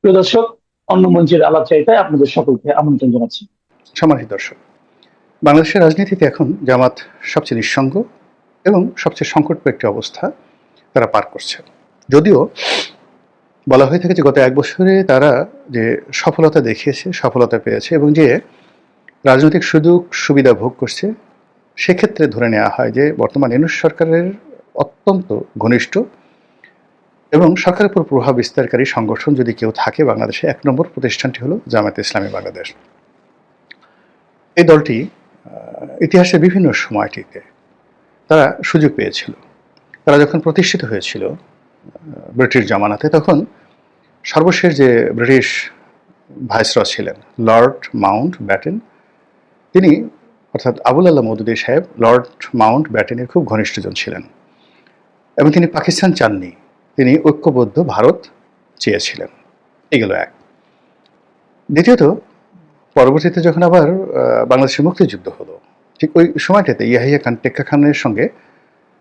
প্রিয় দর্শক, অন্য মঞ্চের আলাপচারিতায় আপনাদের সকলকে আমন্ত্রণ জানাচ্ছি। সম্মানিত দর্শক, বাংলাদেশের রাজনীতিতে এখন জামাত সবচেয়ে নিঃসঙ্গ এবং সবচেয়ে সংকটপূর্ণ একটি অবস্থা তারা পার করছে। যদিও বলা হয়ে থাকে যে গত এক বছরে তারা যে সফলতা দেখিয়েছে, সফলতা পেয়েছে এবং যে রাজনৈতিক সুযোগ সুবিধা ভোগ করছে, সেক্ষেত্রে ধরে নেওয়া হয় যে বর্তমান ইউনূস সরকারের অত্যন্ত ঘনিষ্ঠ এবং সরকারের উপর প্রভাব বিস্তারকারী সংগঠন যদি কেউ থাকে বাংলাদেশে, এক নম্বর প্রতিষ্ঠানটি হলো জামায়াতে ইসলামী বাংলাদেশ। এই দলটি ইতিহাসের বিভিন্ন সময়টিতে তারা সুযোগ পেয়েছিল। তারা যখন প্রতিষ্ঠিত হয়েছিল ব্রিটিশ জামানাতে, তখন সর্বশেষ যে ব্রিটিশ ভাইসরয় ছিলেন লর্ড মাউন্ট ব্যাটেন, তিনি অর্থাৎ আবুল আল্লাহ মওদুদী সাহেব লর্ড মাউন্ট ব্যাটেনের খুব ঘনিষ্ঠজন ছিলেন এবং তিনি পাকিস্তান চাননি, তিনি ঐক্যবদ্ধ ভারত চেয়েছিলেন। এগুলো এক। দ্বিতীয়ত, পরবর্তীতে যখন আবার বাংলাদেশের মুক্তিযুদ্ধ হলো, ঠিক ওই সময়টাতে ইয়াহিয়া খান টেক্কা খানের সঙ্গে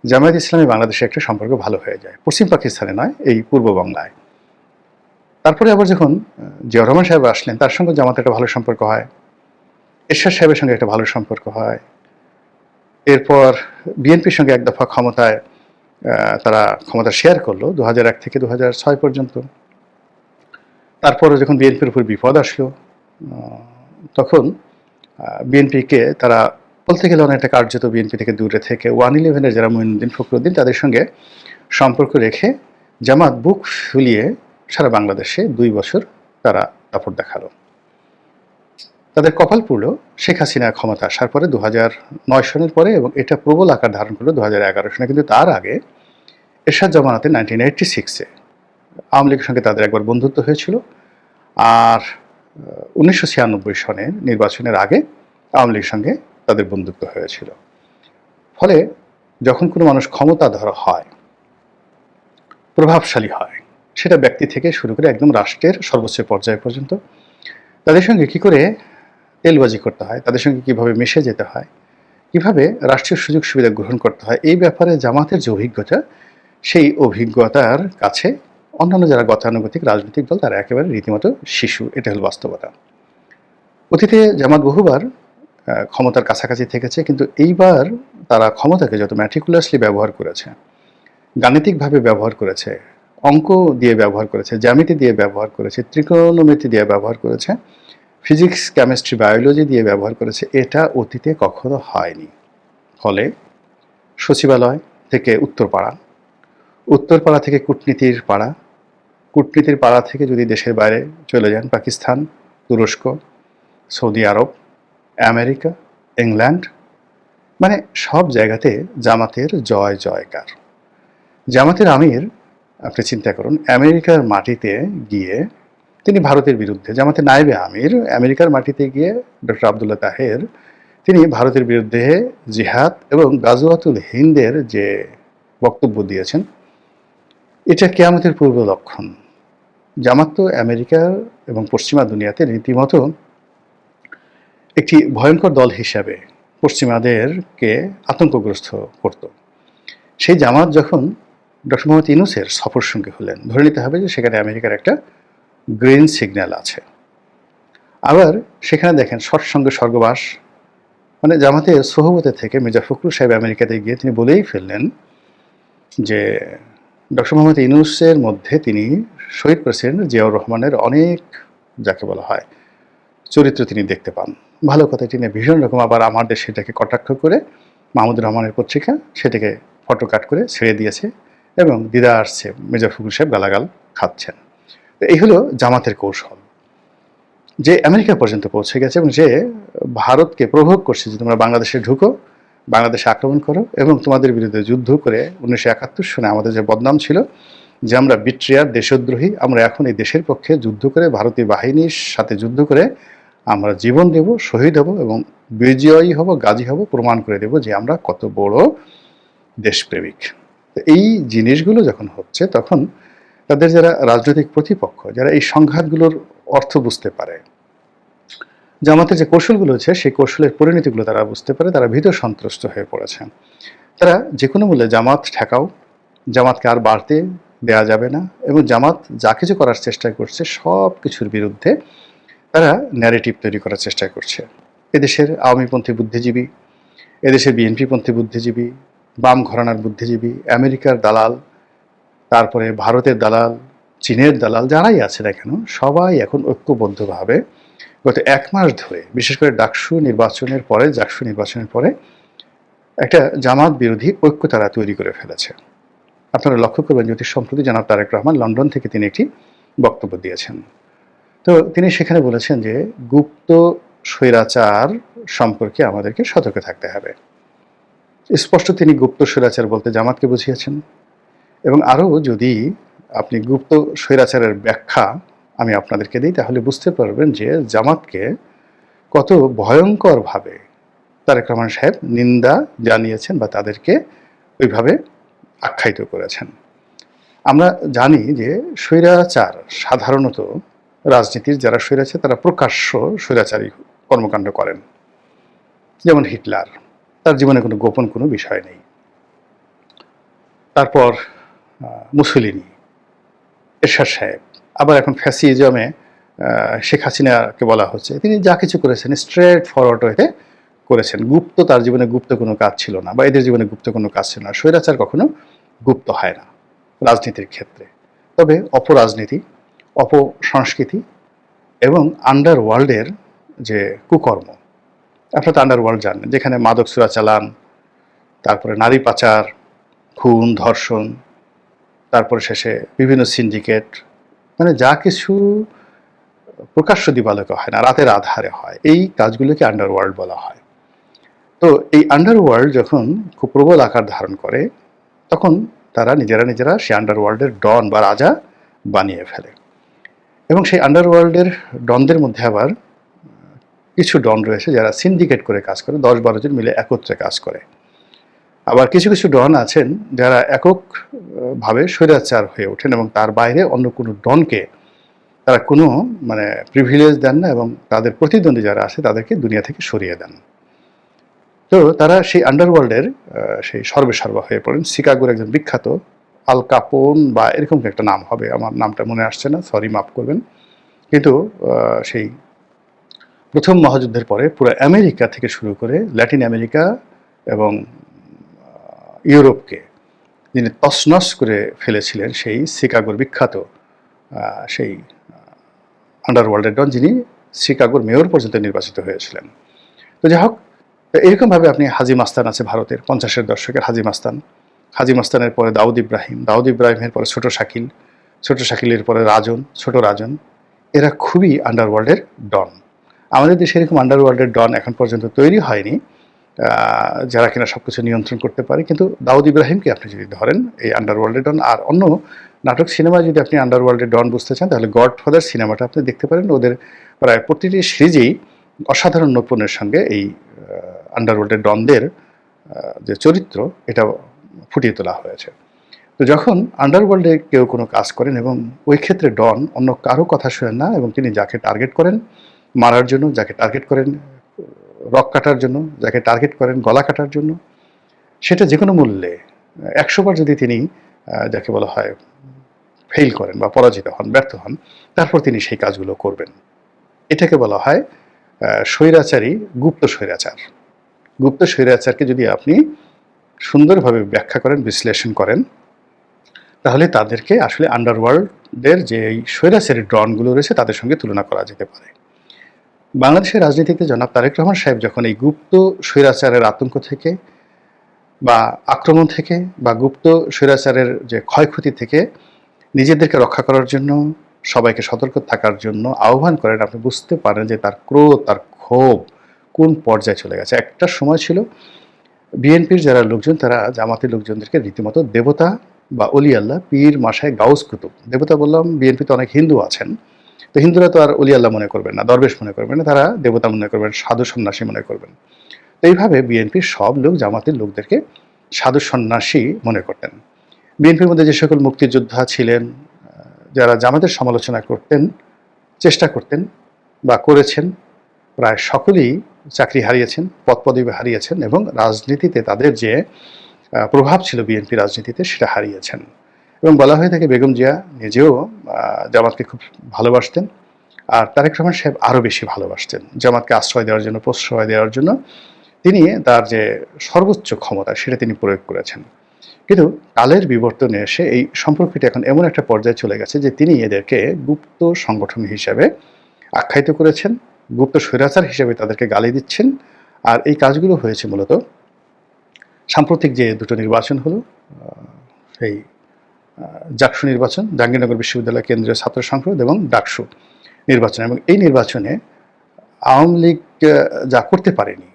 জামায়াত ইসলামী বাংলাদেশের একটা সম্পর্ক ভালো হয়ে যায়, পশ্চিম পাকিস্তানে নয়, এই পূর্ব বাংলায়। তারপরে আবার যখন জিয়াউর রহমান সাহেব আসলেন, তার সঙ্গে জামাতের একটা ভালো সম্পর্ক হয়, এরশাদ সাহেবের সঙ্গে একটা ভালো সম্পর্ক হয়। এরপর বিএনপির সঙ্গে এক দফা ক্ষমতায় তারা ক্ষমতা শেয়ার করলো 2001 থেকে 2006 পর্যন্ত। তারপরে যখন বিএনপির উপর বিপদ আসলো, তখন বিএনপিকে তারা বলতে গেলে অনেকটা কার্যত বিএনপি থেকে দূরে থেকে 111-এর যারা মঈনুদ্দিন ফখরুদ্দিন, তাদের সঙ্গে সম্পর্ক রেখে জামাত বুক ফুলিয়ে সারা বাংলাদেশে 2 বছর তারা দাপট দেখালো। তাদের কপাল পুড়ল শেখ হাসিনা ক্ষমতা আসার পরে 2009 সনের পরে, এবং এটা প্রবল আকার ধারণ করলো 2011 সনে। কিন্তু তার আগে এরশাদ জামানাতে 1986-এ আওয়ামী লীগের সঙ্গে তাদের একবার বন্ধুত্ব হয়েছিল, আর 1996 সনের নির্বাচনের আগে আওয়ামী লীগের সঙ্গে তাদের বন্ধুত্ব হয়েছিল। ফলে যখন কোনো মানুষ ক্ষমতাধর হয়, প্রভাবশালী হয়, সেটা ব্যক্তি থেকে শুরু করে একদম রাষ্ট্রের সর্বোচ্চ পর্যায় পর্যন্ত, তাদের সঙ্গে কী করে তেলবাজি করতে হয়, তাদের সঙ্গে কীভাবে মিশে যেতে হয়, কীভাবে রাষ্ট্রীয় সুযোগ সুবিধা গ্রহণ করতে হয়, এই ব্যাপারে জামাতের যে অভিজ্ঞতা, সেই অভিজ্ঞতার কাছে অন্যান্য যারা গতানুগতিক রাজনৈতিক দল তারা একেবারে রীতিমতো শিশু। এটা হল বাস্তবতা। অতীতে জামাত বহুবার ক্ষমতার কাছাকাছি থেকেছে, কিন্তু এইবার তারা ক্ষমতাকে যত ম্যাটিকুলাসলি ব্যবহার করেছে, গাণিতিকভাবে ব্যবহার করেছে, অঙ্ক দিয়ে ব্যবহার করেছে, জ্যামিতি দিয়ে ব্যবহার করেছে, ত্রিকোণমিতি দিয়ে ব্যবহার করেছে, ফিজিক্স, কেমিস্ট্রি, বায়োলজি দিয়ে ব্যবহার করেছে, এটা অতীতে কখনো হয়নি। ফলে সচিবালয় থেকে উত্তরপাড়া, উত্তরপাড়া থেকে কূটনীতির পাড়া, কূটনীতির পাড়া থেকে যদি দেশের বাইরে চলে যান, পাকিস্তান, তুরস্ক, সৌদি আরব, আমেরিকা, ইংল্যান্ড, মানে সব জায়গাতে জামাতের জয় জয়কার। জামাতের আমির, আপনি চিন্তা করুন, আমেরিকার মাটিতে গিয়ে তিনি ভারতের বিরুদ্ধে, জামাতের নায়েবে আমির আমেরিকার মাটিতে গিয়ে ডক্টর আবদুল্লাহ তাহের, তিনি ভারতের বিরুদ্ধে জিহাদ এবং গাজওয়াতুল হিন্দের যে বক্তব্য দিয়েছেন, এটা কিয়ামতের পূর্ব লক্ষণ। জামাত তো আমেরিকা এবং পশ্চিমা দুনিয়াতে রীতিমতো একটি ভয়ঙ্কর দল হিসাবে পশ্চিমাদেরকে আতঙ্কগ্রস্ত করত। সেই জামাত যখন ডক্টর মোহাম্মদ ইউনূসের সফর সঙ্গী হলেন, ধরে নিতে হবে যে সেখানে আমেরিকার একটা গ্রিন সিগন্যাল আছে। আবার সেখানে দেখেন সৎসঙ্গে স্বর্গবাস, মানে জামাতের সোহবতে থেকে মির্জা ফখরুল সাহেব আমেরিকাতে গিয়ে তিনি বলেই ফেললেন যে ডক্টর মোহাম্মদ ইউনূসের মধ্যে তিনি শহীদ প্রেসিডেন্ট জিয়াউর রহমানের অনেক, যাকে বলা হয়, চরিত্র তিনি দেখতে পান। ভালো কথা, তিনি ভীষণ রকম আবার আমার দেশে সেটাকে কটাক্ষ করে মাহমুদুর রহমানের পত্রিকা সেটাকে ফটো কাট করে ছেড়ে দিয়েছে এবং দিদা আসছে, মির্জা ফখরুল সাহেব গালাগাল খাচ্ছেন। এই হলো জামাতের কৌশল, যে আমেরিকা পর্যন্ত পৌঁছে গেছে এবং যে ভারতকে প্রভোগ করছে যে তোমরা বাংলাদেশে ঢুকো, বাংলাদেশে আক্রমণ করো এবং তোমাদের বিরুদ্ধে যুদ্ধ করে 1971 সনে আমাদের যে বদনাম ছিল যে আমরা বিট্রিয়ার, দেশদ্রোহী, আমরা এখন এই দেশের পক্ষে যুদ্ধ করে ভারতীয় বাহিনীর সাথে যুদ্ধ করে আমরা জীবন দেব, শহীদ হব এবং বিজয়ী হব, গাজী হব, প্রমাণ করে দেব যে আমরা কত বড় দেশপ্রেমিক। তো এই জিনিসগুলো যখন হচ্ছে, তখন তাদের যারা রাজনৈতিক প্রতিপক্ষ, যারা এই সংঘাতগুলোর অর্থ বুঝতে পারে, জামাতের যে কৌশলগুলো আছে সেই কৌশলের পরিণতিগুলো তারা বুঝতে পারে, তারা ভীত সন্ত্রস্ত হয়ে পড়েছে। তারা যে কোনো মূল্যে জামাত ঠেকাও, জামাতকে আর বাড়তে দেয়া যাবে না, এবং জামাত যা কিছু করার চেষ্টা করছে সব কিছুর বিরুদ্ধে তারা ন্যারেটিভ তৈরি করার চেষ্টা করছে। এদেশের আওয়ামীপন্থী বুদ্ধিজীবী, এদেশের বিএনপিপন্থী বুদ্ধিজীবী, বাম ঘরানার বুদ্ধিজীবী, আমেরিকার দালাল, তারপরে ভারতের দালাল, চীনের দালাল, যারাই আছে না কেন সবাই এখন ঐক্যবদ্ধভাবে গত 1 মাস ধরে, বিশেষ করে জাকসু নির্বাচনের পরে একটা জামাত বিরোধী ঐক্য তারা তৈরি করে ফেলেছে। আপনারা লক্ষ্য করবেন যে অতি সম্প্রতি জনাব তারেক রহমান লন্ডন থেকে তিনি একটি বক্তব্য দিয়েছেন। তো তিনি সেখানে বলেছেন যে গুপ্ত স্বৈরাচার সম্পর্কে আমাদেরকে সতর্ক থাকতে হবে। স্পষ্ট তিনি গুপ্ত স্বৈরাচার বলতে জামাতকে বুঝিয়েছেন। এবং আরও যদি আপনি গুপ্ত স্বৈরাচারের ব্যাখ্যা আমি আপনাদেরকে দিই, তাহলে বুঝতে পারবেন যে জামাতকে কত ভয়ঙ্করভাবে তারেক রহমান সাহেব নিন্দা জানিয়েছেন বা তাদেরকে ওইভাবে আখ্যায়িত করেছেন। আমরা জানি যে স্বৈরাচার সাধারণত রাজনীতির যারা স্বৈরাচার তারা প্রকাশ্য স্বৈরাচারী কর্মকাণ্ড করেন। যেমন হিটলার, তার জীবনে কোনো গোপন কোনো বিষয় নেই। তারপর মুসলিনি, এরশাদ সাহেব, আবার এখন ফ্যাসিজমে শেখ হাসিনাকে বলা হচ্ছে, তিনি যা কিছু করেছেন স্ট্রেট ফরওয়ার্ড ওয়েতে করেছেন। গুপ্ত তার জীবনে গুপ্ত কোনো কাজ ছিল না, বা এদের জীবনে গুপ্ত কোনো কাজ ছিল না। স্বৈরাচার কখনো গুপ্ত হয় না রাজনীতির ক্ষেত্রে। তবে অপরাজনীতি, অপসংস্কৃতি এবং আন্ডারওয়ার্ল্ডের যে কুকর্ম, আপনারা তো আন্ডারওয়ার্ল্ড জানেন, যেখানে মাদক চোরাচালান, তারপরে নারী পাচার, খুন, ধর্ষণ, তারপরে শেষে বিভিন্ন সিন্ডিকেট, মানে যা কিছু প্রকাশ্য দিবালোকে হয় না, রাতের আধারে হয়, এই কাজগুলোকে আন্ডারওয়ার্ল্ড বলা হয়। তো এই আন্ডারওয়ার্ল্ড যখন খুব প্রবল আকার ধারণ করে, তখন তারা নিজেরা সেই আন্ডারওয়ার্ল্ডের ডন বা রাজা বানিয়ে ফেলে। এবং সেই আন্ডারওয়ার্ল্ডের ডনদের মধ্যে আবার কিছু ডন রয়েছে যারা সিন্ডিকেট করে কাজ করে, 10-12 জন মিলে একত্রে কাজ করে। আবার কিছু কিছু ডন আছেন যারা এককভাবে স্বৈরাচার হয়ে ওঠেন এবং তার বাইরে অন্য কোনো ডনকে তারা কোনো মানে প্রিভিলেজ দেন না, এবং তাদের প্রতিদ্বন্দ্বী যারা আছে তাদেরকে দুনিয়া থেকে সরিয়ে দেন। তো তারা সেই আন্ডারওয়ার্ল্ডের সেই সর্বেসর্বা হয়ে পড়েন। শিকাগোর একজন বিখ্যাত আল কাপোন বা এরকম একটা নাম হবে, আমার নামটা মনে আসছে না, সরি মাফ করবেন, কিন্তু সেই প্রথম মহাযুদ্ধের পরে পুরো আমেরিকা থেকে শুরু করে ল্যাটিন আমেরিকা এবং ইউরোপকে যিনি তছনছ করে ফেলেছিলেন, সেই শিকাগোর বিখ্যাত সেই আন্ডারওয়ার্ল্ডের ডন, যিনি শিকাগোর মেয়র পর্যন্ত নির্বাচিত হয়েছিলেন। তো যাই হোক, এরকমভাবে আপনি হাজি মাস্তান আছে ভারতের 50-এর দশকের হাজি মাস্তানের পরে দাউদ ইব্রাহিমের পরে ছোট শাকিলের পরে ছোট রাজন, এরা খুবই আন্ডারওয়ার্ল্ডের ডন। আমাদের দেশে এরকম আন্ডারওয়ার্ল্ডের ডন এখন পর্যন্ত তৈরি হয়নি যারা কিনা সব কিছু নিয়ন্ত্রণ করতে পারে। কিন্তু দাউদ ইব্রাহিমকে আপনি যদি ধরেন এই আন্ডারওয়ার্ল্ডের ডন, আর অন্য নাটক সিনেমায় যদি আপনি আন্ডারওয়ার্ল্ডের ডন বুঝতে চান, তাহলে গডফাদার সিনেমাটা আপনি দেখতে পারেন। ওদের প্রায় প্রতিটি সিরিজেই অসাধারণ নৈপুণ্যের সঙ্গে এই আন্ডারওয়ার্ল্ডের ডনদের যে চরিত্র, এটা ফুটিয়ে তোলা হয়েছে। তো যখন আন্ডারওয়ার্ল্ডে কেউ কোনো কাজ করেন এবং ওই ক্ষেত্রে ডন অন্য কারো কথা শোনেন না, এবং তিনি যাকে টার্গেট করেন মারার জন্য, যাকে টার্গেট করেন রক কাটার জন্য, যাকে টার্গেট করেন গলা কাটার জন্য, সেটা যে কোনো মূল্যে 100 বার যদি তিনি যাকে বলা হয় ফেল করেন বা পরাজিত হন, ব্যর্থ হন, তারপর তিনি সেই কাজগুলো করবেন। এটাকে বলা হয় স্বৈরাচারী গুপ্ত স্বৈরাচার। গুপ্ত স্বৈরাচারকে যদি আপনি সুন্দরভাবে ব্যাখ্যা করেন, বিশ্লেষণ করেন, তাহলে তাদেরকে আসলে আন্ডারওয়ার্ল্ডের যে এই স্বৈরাচারী ডনগুলো রয়েছে তাদের সঙ্গে তুলনা করা যেতে পারে। বাংলাদেশের রাজনীতিতে জনাব তারেক রহমান সাহেব যখন এই গুপ্ত স্বৈরাচারের আতঙ্ক থেকে বা আক্রমণ থেকে বা গুপ্ত স্বৈরাচারের যে ক্ষয়ক্ষতি থেকে নিজেদেরকে রক্ষা করার জন্য, সবাইকে সতর্ক থাকার জন্য আহ্বান করেন, আপনি বুঝতে পারেন যে তার ক্রোধ, তার ক্ষোভ কোন পর্যায়ে চলে গেছে। একটা সময় ছিল বিএনপির যারা লোকজন তারা জামাতের লোকজনদেরকে রীতিমতো দেবতা বা অলি আল্লাহ, পীর, মাসায়, গাউস কুতুব, দেবতা বললাম, বিএনপিতে অনেক হিন্দু আছেন, তো হিন্দুরা তো আর অলি আল্লাহ মনে করবেন না, দরবেশ মনে করবেন না, তারা দেবতা মনে করবেন, সাধু সন্ন্যাসী মনে করবেন। তো এইভাবে বিএনপির সব লোক জামাতের লোকদেরকে সাধু সন্ন্যাসী মনে করতেন। বিএনপির মধ্যে যে সকল মুক্তিযোদ্ধা ছিলেন, যারা জামাতের সমালোচনা করতেন, চেষ্টা করতেন বা করেছেন, প্রায় সকলেই চাকরি হারিয়েছেন, পদপদবি হারিয়েছেন, এবং রাজনীতিতে তাদের যে প্রভাব ছিল বিএনপি রাজনীতিতে সেটা হারিয়েছেন। এবং বলা হয়ে থাকে বেগম জিয়া নিজেও জামাতকে খুব ভালোবাসতেন, আর তারেক রহমান সাহেব আরও বেশি ভালোবাসতেন। জামাতকে আশ্রয় দেওয়ার জন্য, প্রশ্রয় দেওয়ার জন্য তিনি তার যে সর্বোচ্চ ক্ষমতা সেটা তিনি প্রয়োগ করেছেন। কিন্তু কালের বিবর্তনে এসে এই সম্পর্কটি এখন এমন একটা পর্যায়ে চলে গেছে যে তিনি এদেরকে গুপ্ত সংগঠন হিসাবে আখ্যায়িত করেছেন, গুপ্ত স্বৈরাচার হিসেবে তাদেরকে গালি দিচ্ছেন। আর এই কাজগুলো হয়েছে মূলত সাম্প্রতিক যে দুটো নির্বাচন হলো, সেই জাকসু নির্বাচন, জাহাঙ্গীরনগর বিশ্ববিদ্যালয় কেন্দ্রীয় ছাত্র সংসদ এবং ডাকসু নির্বাচন। এবং এই নির্বাচনে আওয়ামী লীগ যা করতে পারেনি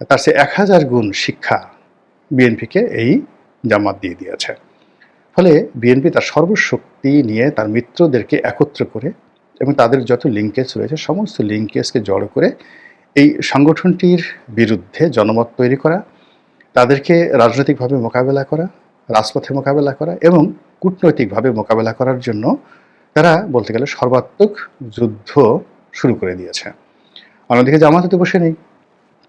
তার সে 1000 গুণ শিক্ষা বিএনপিকে এই জামাত দিয়ে দিয়েছে। ফলে বিএনপি তার সর্বশক্তি নিয়ে তার মিত্রদেরকে একত্র করে এবং তাদের যত লিঙ্কেজ রয়েছে সমস্ত লিঙ্কেজকে জড়ো করে এই সংগঠনটির বিরুদ্ধে জনমত তৈরি করা, তাদেরকে রাজনৈতিকভাবে মোকাবেলা করা, রাজপথে মোকাবেলা করা এবং কূটনৈতিকভাবে মোকাবেলা করার জন্য তারা বলতে গেলে সর্বাত্মক যুদ্ধ শুরু করে দিয়েছে। অন্যদিকে জামাত তো বসে নেই,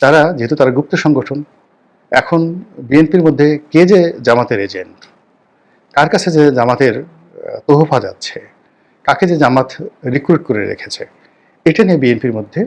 তারা যেহেতু তারা গুপ্ত সংগঠন, এখন বিএনপির মধ্যে কে যে জামাতের এজেন্ট, কার কাছে যে জামাতের তোহফা যাচ্ছে, কাকে যে জামাত রিক্রুট করে রেখেছে, এটা নিয়ে বিএনপির মধ্যে